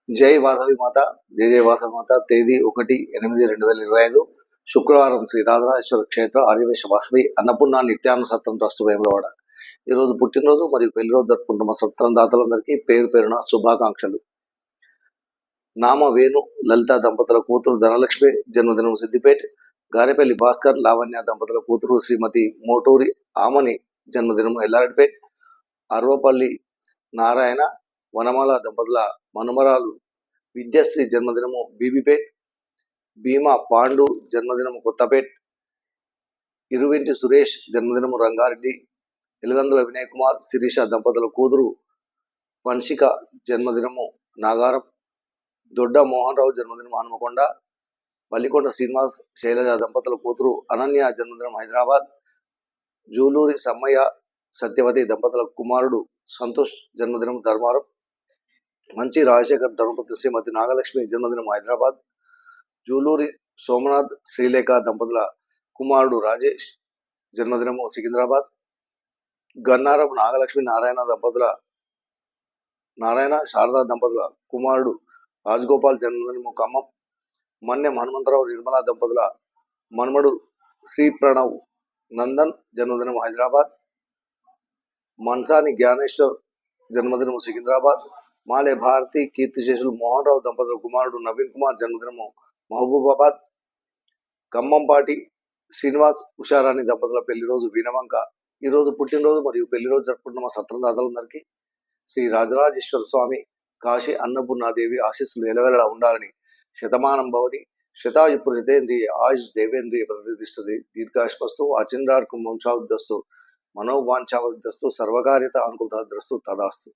జై వాసవి మాత, జై జై వాసవి మాత. తేదీ 1/8/2025 శుక్రవారం శ్రీ రాజరాజేశ్వర క్షేత్ర ఆర్యవేశ వాసవి అన్నపూర్ణ నిత్యాన్న సత్రం ట్రస్ట్ వేములవాడ. ఈరోజు పుట్టినరోజు మరియు పెళ్లి రోజు జరుపుకుంటున్న సత్రం దాతలందరికీ పేరు పేరున శుభాకాంక్షలు. నామ వేణు లలిత దంపతుల కూతురు ధనలక్ష్మి జన్మదినం సిద్దిపేట. గారెపల్లి భాస్కర్ లావణ్య దంపతుల కూతురు శ్రీమతి మోటూరి ఆమని జన్మదినం ఎల్లారెడ్డిపేట. అర్వపల్లి నారాయణ వనమాల దంపతుల మనుమరాలు విద్యాశ్రీ జన్మదినము బీబీపేట్. భీమా పాండు జన్మదినము కొత్తపేట్. ఇరువింటి సురేష్ జన్మదినము రంగారెడ్డి. ఎలుగందుల వినయ్ కుమార్ శిరీష దంపతుల కూతురు వంశిక జన్మదినము నాగారం. దొడ్డ మోహన్ రావు జన్మదినం హనుమకొండ. పల్లికొండ శ్రీనివాస్ శైలజ దంపతుల కూతురు అనన్య జన్మదినం హైదరాబాద్. జూలూరి సమ్మయ్య సత్యవతి దంపతుల కుమారుడు సంతోష్ జన్మదినం ధర్మారం. మంచి రాజశేఖర్ ధర్మపతి శ్రీమతి నాగలక్ష్మి జన్మదినం హైదరాబాద్. జూలూరి సోమనాథ్ శ్రీలేఖ దంపతుల కుమారుడు రాజేష్ జన్మదినము సికింద్రాబాద్. గన్నారం నాగలక్ష్మి నారాయణ శారదా దంపతుల కుమారుడు రాజగోపాల్ జన్మదినము ఖమ్మం. మన్యం హనుమంతరావు నిర్మలా దంపతుల మనుమడు శ్రీ ప్రణవ్ నందన్ జన్మదినం హైదరాబాద్. మన్సాని జ్ఞానేశ్వర్ జన్మదినము సికింద్రాబాద్. మాలే భారతి కీర్తిశేషులు మోహన్ రావు దంపతుల కుమారుడు నవీన్ కుమార్ జన్మదినము మహబూబాబాద్. ఖమ్మంపాటి శ్రీనివాస్ ఉషారాణి దంపతుల పెళ్లి రోజు వీనవంక. ఈరోజు పుట్టినరోజు మరియు పెళ్లి రోజు జరుపుకుంటున్న సత్రం దాతలందరికీ శ్రీ రాజరాజేశ్వర స్వామి కాశీ అన్నపూర్ణాదేవి ఆశీస్సులు ఎలవెలలా ఉండాలని, శతమానం భవతి శతాయు హితేంద్రియ ఆయుష్ దేవేంద్రియ ప్రతిష్టది దీర్ఘాయుష్పస్తు అచింద్రార్కం వంశావృద్ధస్తు మనోవాంఛావృద్ధస్తు సర్వకార్యత అనుకూలతద్రస్తు తదాస్తు.